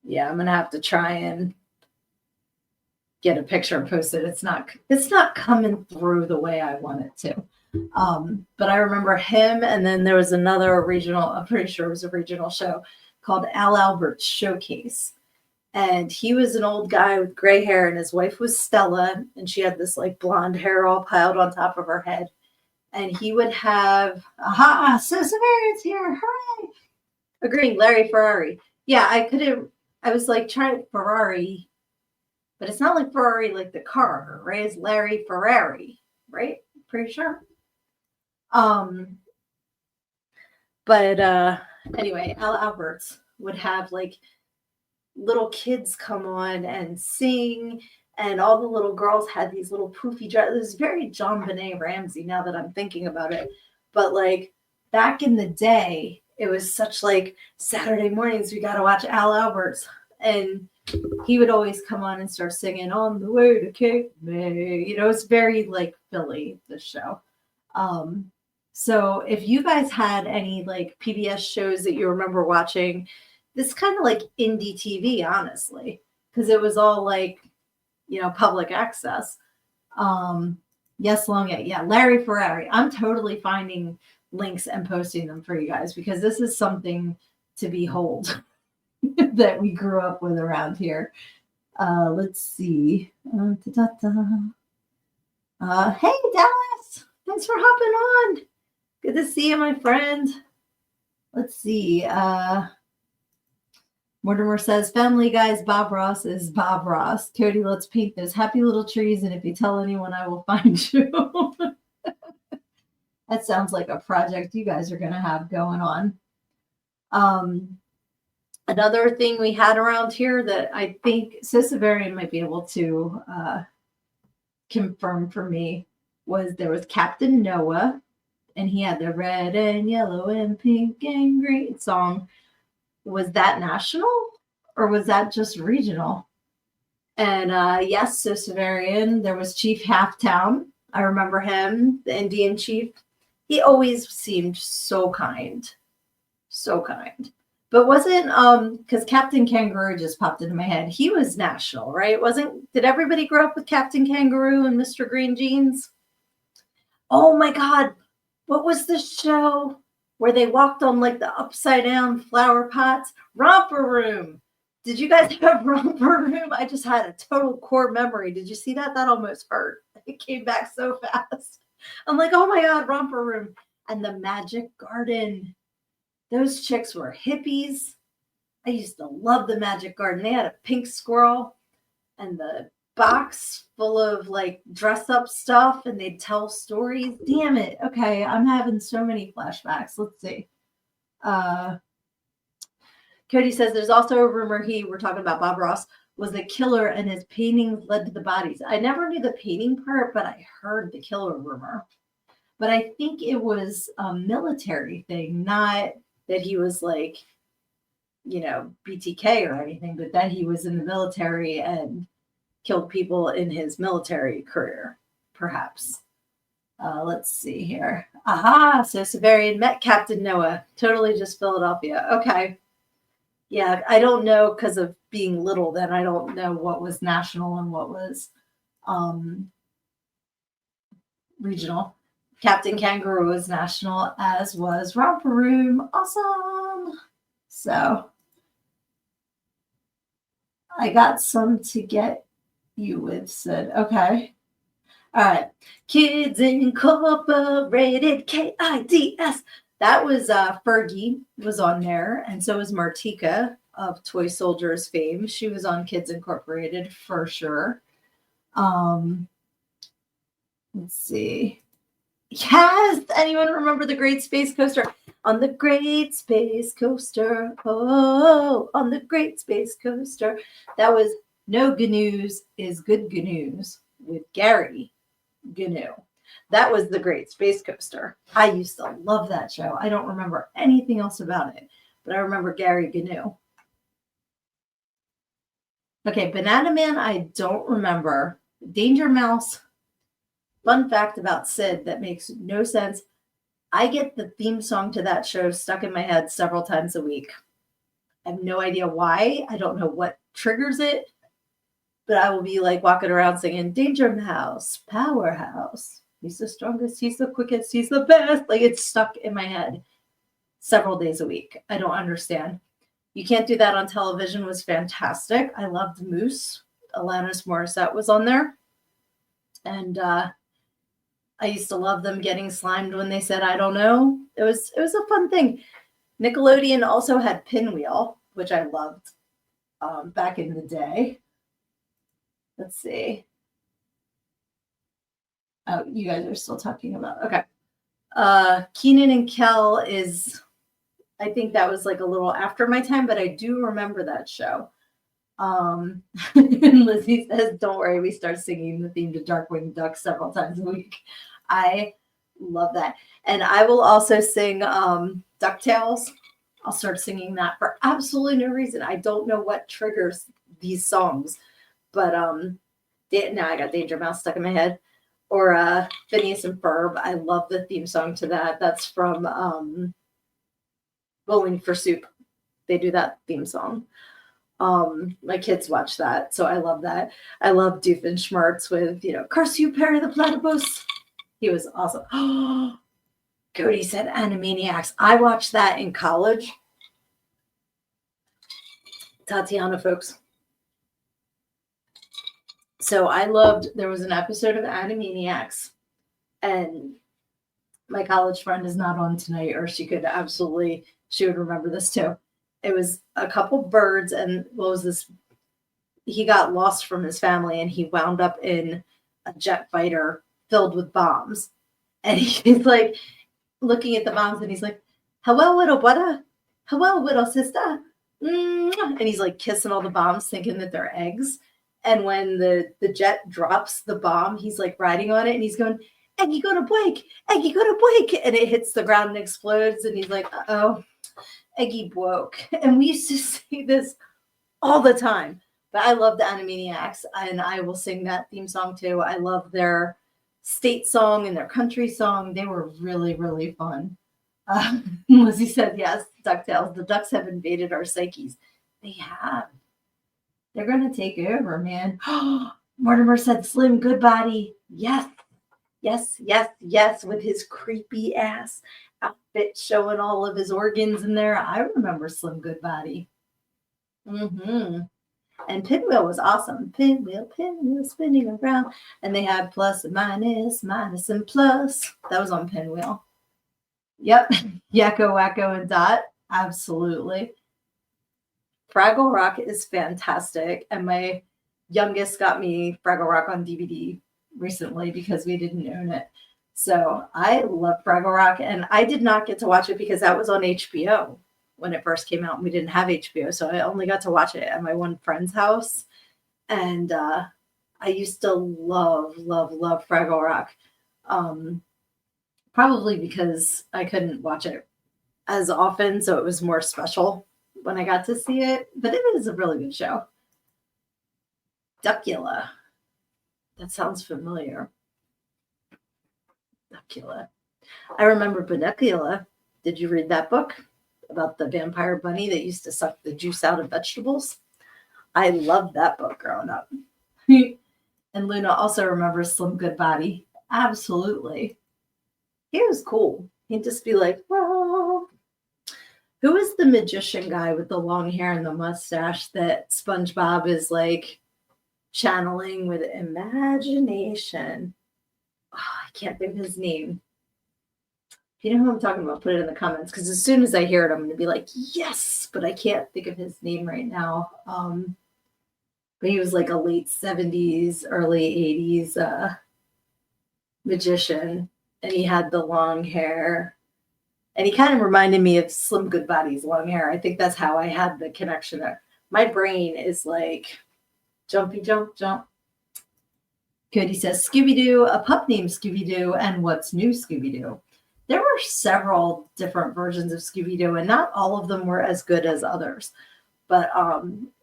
Yeah, I'm going to have to try and get a picture and post it. It's not coming through the way I want it to. But I remember him, and then there was another regional, I'm pretty sure it was a regional show called Al Albert's Showcase. And he was an old guy with gray hair, and his wife was Stella, and she had this like blonde hair all piled on top of her head. And he would have, aha, Severian's here, hooray! Agreeing, Larry Ferrari. Yeah, I was like trying Ferrari, but it's not like Ferrari like the car, right? It's Larry Ferrari, right? Pretty sure. But anyway, Al Alberts would have like little kids come on and sing, and all the little girls had these little poofy dresses. It was very John Benet Ramsey now that I'm thinking about it. But like back in the day, it was such like Saturday mornings, we got to watch Al Alberts. And he would always come on and start singing On the Way to Cape May. You know, it's very like Philly, the show. So if you guys had any like PBS shows that you remember watching, this kind of like indie TV, honestly, because it was all like, you know, public access. Yes, yeah, Larry Ferrari. I'm totally finding links and posting them for you guys because this is something to behold that we grew up with around here. Let's see. Hey, Dallas. Thanks for hopping on. Good to see you, my friend. Let's see. Mortimer says, Family Guy's Bob Ross is Bob Ross. Cody, let's paint those happy little trees, and if you tell anyone, I will find you. That sounds like a project you guys are going to have going on. Another thing we had around here that I think Sisavarian might be able to confirm for me was there was Captain Noah, and he had the red and yellow and pink and green song. Was that national or was that just regional? And yes, Sisavarian, there was Chief Halftown. I remember him, the Indian chief. He always seemed so kind. So kind. But wasn't because Captain Kangaroo just popped into my head. He was national, right? Did everybody grow up with Captain Kangaroo and Mr. Green Jeans? Oh my God. What was the show where they walked on like the upside down flower pots? Romper Room. Did you guys have Romper Room? I just had a total core memory. Did you see that? That almost hurt. It came back so fast. I'm like, oh my God, Romper Room. And the Magic Garden. Those chicks were hippies. I used to love the Magic Garden. They had a pink squirrel and the box full of like dress up stuff, and they'd tell stories. Damn it. Okay, I'm having so many flashbacks. Let's see. Cody says there's also a rumor we're talking about Bob Ross, was a killer and his paintings led to the bodies. I never knew the painting part, but I heard the killer rumor. But I think it was a military thing, not that he was like, you know, BTK or anything, but that he was in the military and killed people in his military career, perhaps. Let's see here. Aha, so Severian met Captain Noah. Totally just Philadelphia. Okay. Yeah, I don't know because of being little then. I don't know what was national and what was regional. Captain Kangaroo was national, as was Romper Room. Awesome. So I got some to get you with, said, okay. All right. Kids Incorporated, KIDS. That was Fergie was on there, and so was Martika of Toy Soldiers fame. She was on Kids Incorporated for sure. Um, let's see. Yes, anyone remember the Great Space Coaster? On the Great Space Coaster, oh, on the Great Space Coaster. That was No Gnu's is Good Gnu's with Gary Gnu. That was the Great Space Coaster. I used to love that show. I don't remember anything else about it, but I remember Gary Gnu. Okay, Banana Man, I don't remember. Danger Mouse. Fun fact about Sid that makes no sense. I get the theme song to that show stuck in my head several times a week. I have no idea why. I don't know what triggers it, but I will be like walking around singing Danger Mouse, Powerhouse. He's the strongest, he's the quickest, he's the best. Like it's stuck in my head several days a week. I don't understand. You Can't Do That on Television was fantastic. I loved Moose. Alanis Morissette was on there. And I used to love them getting slimed when they said, I don't know. It was a fun thing. Nickelodeon also had Pinwheel, which I loved back in the day. Let's see. Oh, you guys are still talking about, okay. Keenan and Kel is, I think that was like a little after my time, but I do remember that show. And Lizzie says, don't worry, we start singing the theme to Darkwing Duck several times a week. I love that. And I will also sing DuckTales. I'll start singing that for absolutely no reason. I don't know what triggers these songs, but now I got Danger Mouse stuck in my head. Or Phineas and Ferb. I love the theme song to that. That's from Bowling for Soup. They do that theme song. My kids watch that, so I love that. I love Doofenshmirtz with, Curse You, Perry the Platypus. He was awesome. Oh, Cody said Animaniacs. I watched that in college. Tatiana, folks. So I loved, there was an episode of Animaniacs, and my college friend is not on tonight, or she would remember this too. It was a couple birds, and what was this? He got lost from his family, and he wound up in a jet fighter filled with bombs. And he's like looking at the bombs, and he's like, hello, little brother. Hello, little sister. And he's like kissing all the bombs, thinking that they're eggs. And when the jet drops the bomb, he's like riding on it, and he's going, Eggy, go to break. Eggy, go to break. And it hits the ground and explodes. And he's like, uh-oh. Eggy broke. And we used to see this all the time. But I love the Animaniacs, and I will sing that theme song too. I love their state song and their country song. They were really, really fun. Lizzie said, yes, DuckTales. The ducks have invaded our psyches. They have. They're going to take over, man. Mortimer said Slim Goodbody. Yes. Yes, yes, yes, with his creepy ass outfit showing all of his organs in there. I remember Slim Goodbody. And Pinwheel was awesome. Pinwheel, spinning around. And they had plus and minus, minus and plus. That was on Pinwheel. Yep. Yakko, Wacko, and Dot. Absolutely. Fraggle Rock is fantastic. And my youngest got me Fraggle Rock on DVD recently because we didn't own it. So I love Fraggle Rock, and I did not get to watch it because that was on HBO when it first came out, and we didn't have HBO. So I only got to watch it at my one friend's house. And I used to love, love, love Fraggle Rock. Probably because I couldn't watch it as often, so it was more special when I got to see it. But it is a really good show. Duckula. That sounds familiar. Duckula. I remember Bunnicula. Did you read that book about the vampire bunny that used to suck the juice out of vegetables? I loved that book growing up. And Luna also remembers Slim Goodbody. Absolutely. He was cool. He'd just be like, whoa. Who is the magician guy with the long hair and the mustache that SpongeBob is like channeling with imagination? can't think of his name. If you know who I'm talking about, put it in the comments, because as soon as I hear it, I'm going to be like, yes, but I can't think of his name right now. But he was like a late 70s, early 80s magician, and he had the long hair. And he kind of reminded me of Slim Goodbody's long hair. I think that's how I had the connection there. My brain is like, jumpy, jump, jump. Cody says, Scooby-Doo, a pup named Scooby-Doo, and what's new, Scooby-Doo? There were several different versions of Scooby-Doo, and not all of them were as good as others. But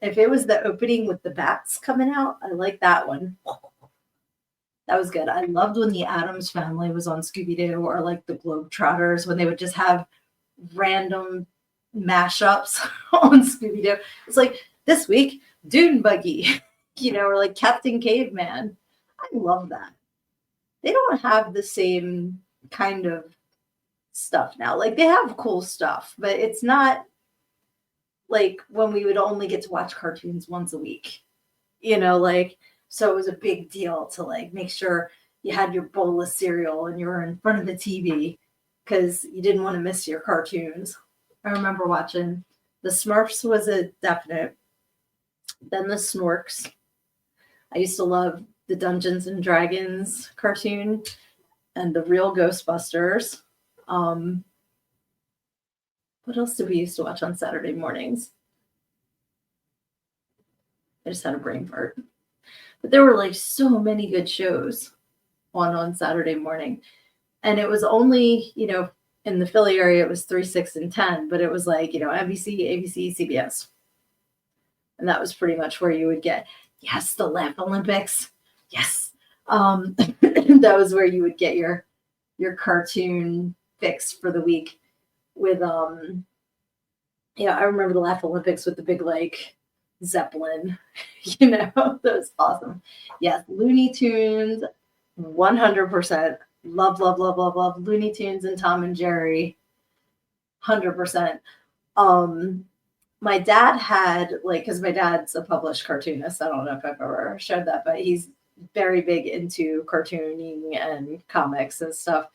if it was the opening with the bats coming out, I like that one. That was good. I loved when the Addams Family was on Scooby-Doo, or like the Globetrotters, when they would just have random mashups on Scooby-Doo. It's like, this week, Dune Buggy, or like Captain Caveman. I love that. They don't have the same kind of stuff now. Like, they have cool stuff, but it's not like when we would only get to watch cartoons once a week, so it was a big deal to like make sure you had your bowl of cereal and you were in front of the TV because you didn't want to miss your cartoons. I remember watching the Smurfs was a definite. Then the Snorks. I used to love the Dungeons and Dragons cartoon and the Real Ghostbusters. What else did we used to watch on Saturday mornings? I just had a brain fart. But there were like so many good shows on Saturday morning. And it was only, in the Philly area, it was 3, 6, and 10, but it was like, NBC, ABC, CBS. And that was pretty much where you would get, yes, the Laugh Olympics. Yes. That was where you would get your cartoon fix for the week with, I remember the Laugh Olympics with the big, like, Zeppelin, that was awesome. Yes, Looney Tunes, 100%. Love, love, love, love, love Looney Tunes and Tom and Jerry, 100%. My dad had, like, because my dad's a published cartoonist. I don't know if I've ever shared that, but he's very big into cartooning and comics and stuff.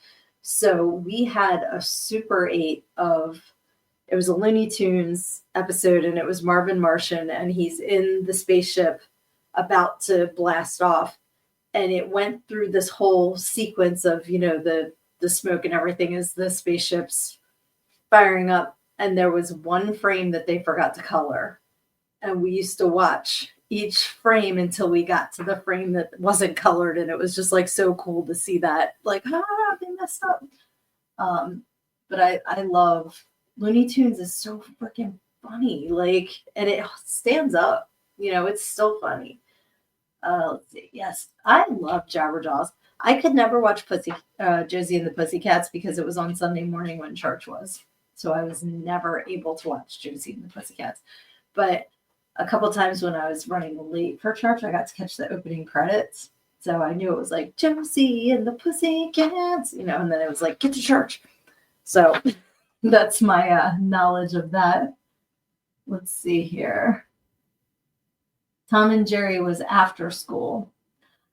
So we had a Super 8 of, it was a Looney Tunes episode, and it was Marvin Martian, and he's in the spaceship about to blast off. And it went through this whole sequence of, the smoke and everything as the spaceship's firing up. And there was one frame that they forgot to color. And we used to watch each frame until we got to the frame that wasn't colored. And it was just like so cool to see that, like, they messed up. But I love Looney Tunes is so freaking funny. Like, and it stands up, it's still funny. Let's see. Yes, I love Jabberjaws. I could never watch Josie and the Pussycats because it was on Sunday morning when church was. So I was never able to watch Josie and the Pussycats. But a couple times when I was running late for church, I got to catch the opening credits. So I knew it was like Josie and the Pussycats, and then it was like, get to church. So that's my knowledge of that. Let's see here. Tom and Jerry was after school.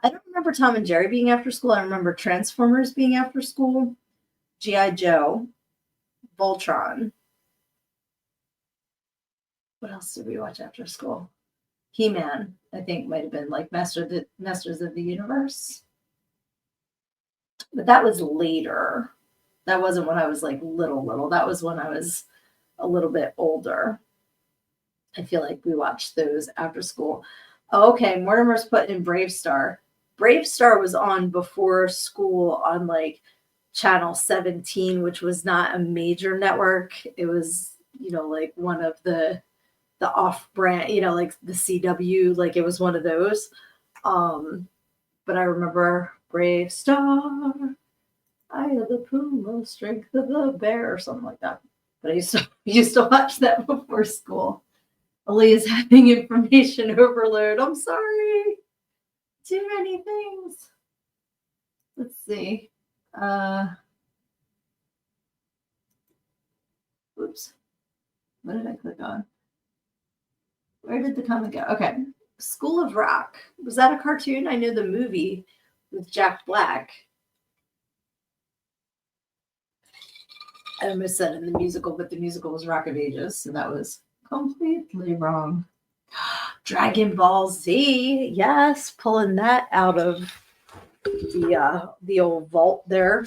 I don't remember Tom and Jerry being after school. I remember Transformers being after school, G.I. Joe, Voltron. What else did we watch after school? He-Man, I think, might have been like Masters of the Universe. But that was later. That wasn't when I was like little. That was when I was a little bit older. I feel like we watched those after school. Oh, okay, Mortimer's put in Brave Star. Brave Star was on before school on like channel 17, which was not a major network. It was, like one of the off-brand, like the CW, like it was one of those. But I remember Brave Star, I am the puma, strength of the bear, or something like that. But I used to watch that before school. Aaliyah's having information overload. I'm sorry. Too many things. Let's see. Oops. What did I click on? Where did the comment go? Okay. School of Rock. Was that a cartoon? I know the movie with Jack Black. I almost said in the musical, but the musical was Rock of Ages, so that was completely wrong. Dragon Ball Z, yes, pulling that out of the old vault there.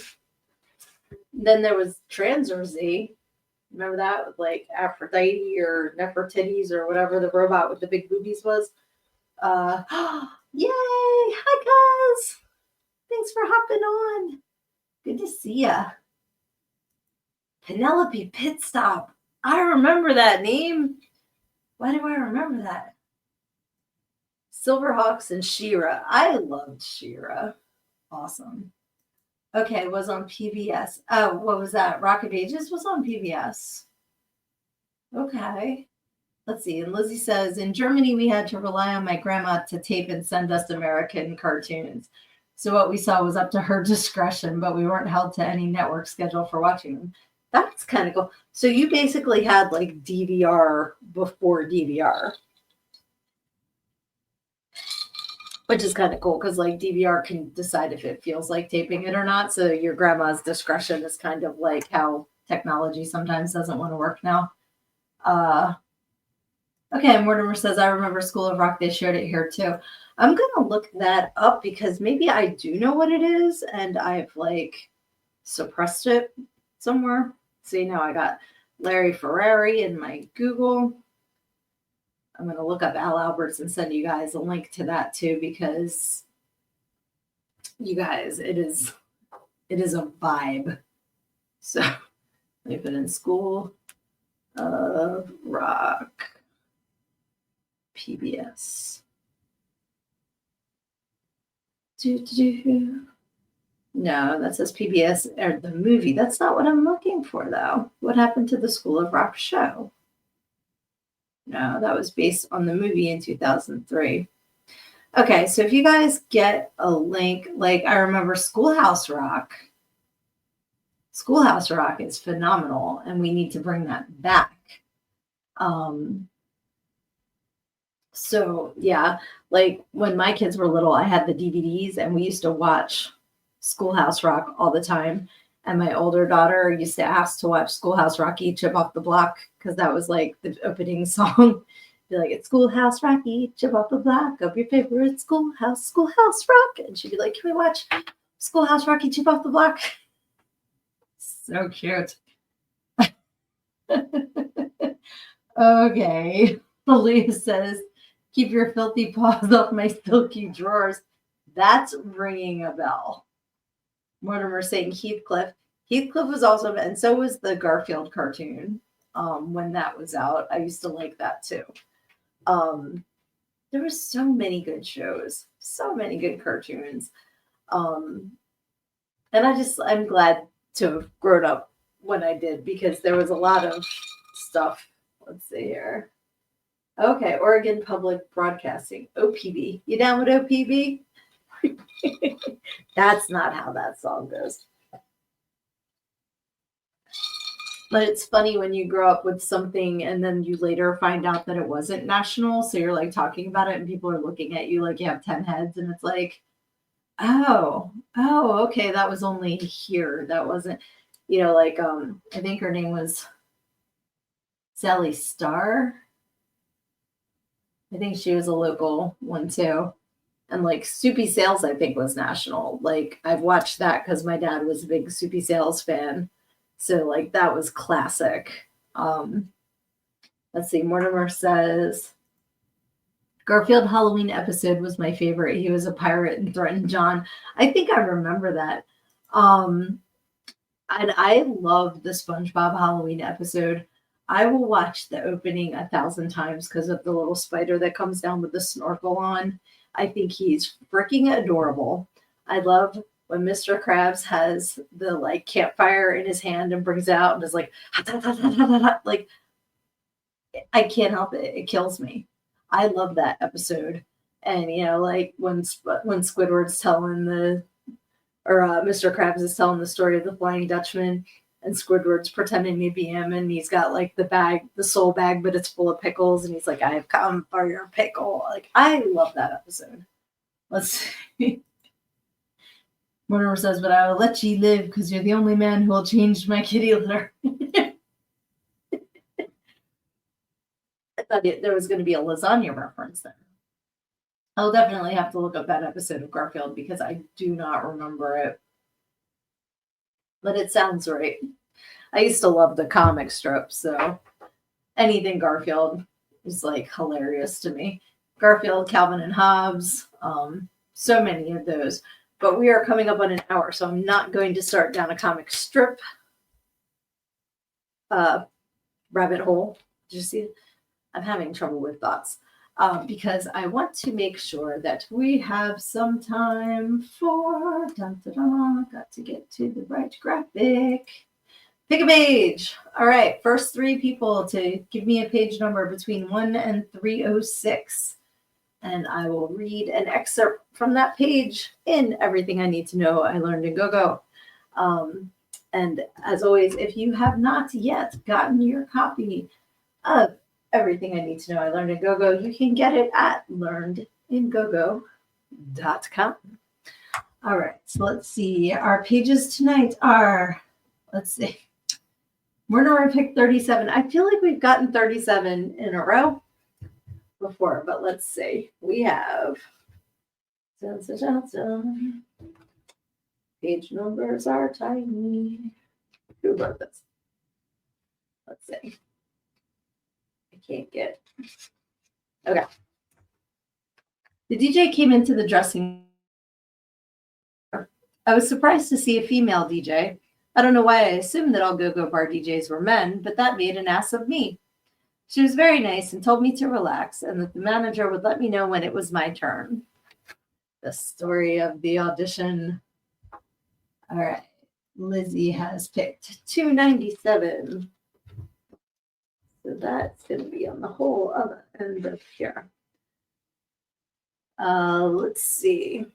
Then there was Transer Z. Remember that with like Aphrodite or Nefertiti's or whatever the robot with the big boobies was? Uh, yay! Hi guys! Thanks for hopping on. Good to see ya. Penelope Pit Stop. I remember that name. Why do I remember that? Silverhawks and She-Ra. I loved She-Ra. Awesome. Okay, it was on PBS. Oh, what was that? Rock of Ages was on PBS. Okay. Let's see. And Lizzie says, in Germany, we had to rely on my grandma to tape and send us American cartoons. So what we saw was up to her discretion, but we weren't held to any network schedule for watching them. That's kind of cool. So you basically had like DVR before DVR, which is kind of cool because like DVR can decide if it feels like taping it or not. So your grandma's discretion is kind of like how technology sometimes doesn't want to work now. Okay, Mortimer says, I remember School of Rock, they showed it here too. I'm going to look that up because maybe I do know what it is and I've like suppressed it somewhere. See, now I got Larry Ferrari in my Google. I'm going to look up Al Alberts and send you guys a link to that too because you guys, it is a vibe. So let me put in School of Rock. PBS. No, that says PBS or the movie. That's not what I'm looking for, though. What happened to the School of Rock show? No, that was based on the movie in 2003. Okay, so if you guys get a link, like I remember Schoolhouse Rock. Schoolhouse Rock is phenomenal, and we need to bring that back. So yeah, like when my kids were little, I had the DVDs and we used to watch Schoolhouse Rock all the time. And my older daughter used to ask to watch Schoolhouse Rocky, Chip Off the Block, because that was like the opening song. Be like, it's Schoolhouse Rocky, Chip Off the Block, of your favorite schoolhouse, Schoolhouse Rock. And she'd be like, can we watch Schoolhouse Rocky, Chip Off the Block? So cute. Okay. Leah says, keep your filthy paws off my silky drawers. That's ringing a bell. Mortimer saying Heathcliff. Heathcliff was also, and so was the Garfield cartoon when that was out. I used to like that too. There were so many good shows, so many good cartoons. And I'm glad to have grown up when I did because there was a lot of stuff. Let's see here. Okay, Oregon Public Broadcasting, OPB. You down with OPB? That's not how that song goes. But it's funny when you grow up with something and then you later find out that it wasn't national. So you're like talking about it and people are looking at you like you have 10 heads. And it's like, oh, okay, that was only here. That wasn't, like I think her name was Sally Starr. I think she was a local one too. And like Soupy Sales, I think was national. Like I've watched that because my dad was a big Soupy Sales fan. So like that was classic. Let's see. Mortimer says Garfield Halloween episode was my favorite. He was a pirate and threatened John. I think I remember that. And I love the SpongeBob Halloween episode. I will watch the opening 1,000 times because of the little spider that comes down with the snorkel on. I think he's freaking adorable. I love when Mr. Krabs has the like campfire in his hand and brings it out and is like, like I can't help it. It kills me. I love that episode. And like when Squidward's telling Mr. Krabs is telling the story of the Flying Dutchman. And Squidward's pretending to be him, and he's got like the soul bag, but it's full of pickles, and he's like, "I've come for your pickle." Like, I love that episode. Let's see. Mortimer says, but I will let you live because you're the only man who will change my kitty litter. I thought there was going to be a lasagna reference there. I'll definitely have to look up that episode of Garfield because I do not remember it. But it sounds right. I used to love the comic strip, so anything Garfield is like hilarious to me. Garfield, Calvin and Hobbes, so many of those. But we are coming up on an hour, so I'm not going to start down a comic strip rabbit hole. Did you see it? I'm having trouble with thoughts because I want to make sure that we have some time for got to get to the right graphic. Pick a page. All right, first 3 people to give me a page number between 1 and 306. And I will read an excerpt from that page in Everything I Need to Know I Learned in Go-Go. And as always, if you have not yet gotten your copy of Everything I Need to Know I Learned in Go-Go, you can get it at learnedingogo.com. All right, so let's see. Our pages tonight are, let's see. We're going to pick 37. I feel like we've gotten 37 in a row before, but let's see. We have page numbers are tiny. Who wrote this? Let's see. I can't get. Okay. The DJ came into the dressing room. I was surprised to see a female DJ. I don't know why I assumed that all go-go bar DJs were men, but that made an ass of me. She was very nice and told me to relax and that the manager would let me know when it was my turn. The story of the audition. All right. Lizzie has picked 297. So that's going to be on the whole other end of here. Let's see.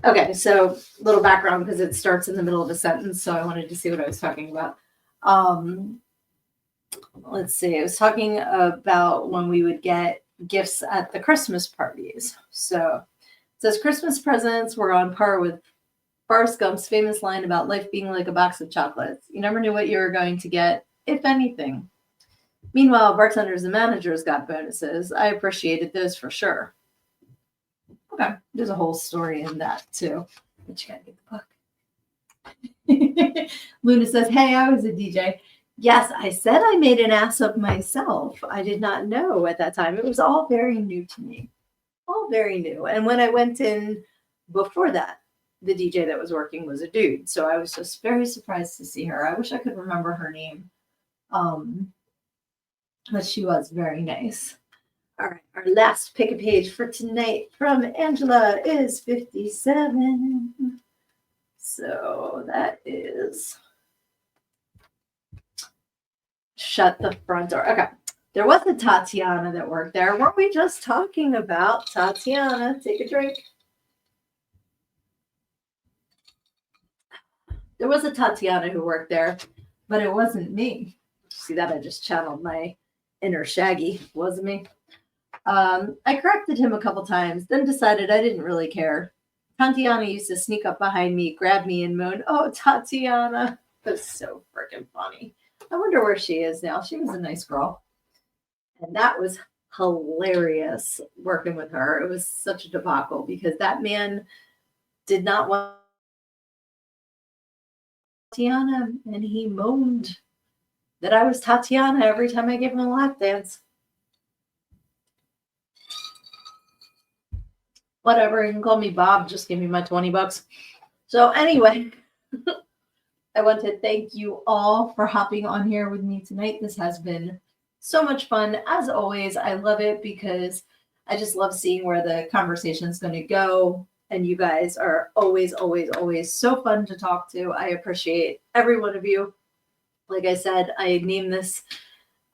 Okay, so little background because it starts in the middle of a sentence, so I wanted to see what I was talking about. Let's see. I was talking about when we would get gifts at the Christmas parties. So it says Christmas presents were on par with Forrest Gump's famous line about life being like a box of chocolates. You never knew what you were going to get, if anything. Meanwhile, bartenders and managers got bonuses. I appreciated those for sure. Okay, there's a whole story in that too. But you gotta get the book. Luna says, hey, I was a DJ. Yes, I said I made an ass of myself. I did not know at that time. It was all very new to me. All very new. And when I went in before that, the DJ that was working was a dude. So I was just very surprised to see her. I wish I could remember her name. But she was very nice. All right, our last pick a page for tonight from Angela is 57. So that is shut the front door. Okay, there was a Tatiana that worked there. Weren't we just talking about Tatiana? Take a drink. There was a Tatiana who worked there, but it wasn't me. See that? I just channeled my inner Shaggy. It wasn't me. I corrected him a couple times, then decided I didn't really care. Tatiana used to sneak up behind me, grab me, and moan, oh, Tatiana. It was so freaking funny. I wonder where she is now. She was a nice girl. And that was hilarious working with her. It was such a debacle because that man did not want Tatiana, and he moaned that I was Tatiana every time I gave him a lap dance. Whatever, you can call me Bob, just give me my $20. So anyway, I want to thank you all for hopping on here with me tonight. This has been so much fun. As always, I love it because I just love seeing where the conversation is going to go. And you guys are always, always, always so fun to talk to. I appreciate every one of you. Like I said, I named this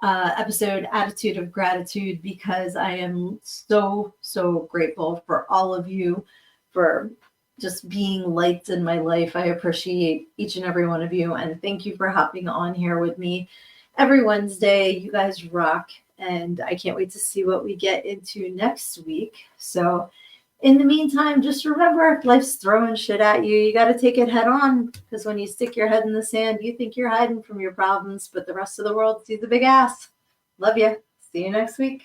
episode Attitude of Gratitude because I am so, so grateful for all of you for just being lights in my life. I appreciate each and every one of you. And thank you for hopping on here with me every Wednesday. You guys rock. and I can't wait to see what we get into next week. So in the meantime, just remember, if life's throwing shit at you, you got to take it head on, because when you stick your head in the sand, you think you're hiding from your problems, but the rest of the world sees a big ass. Love you. See you next week.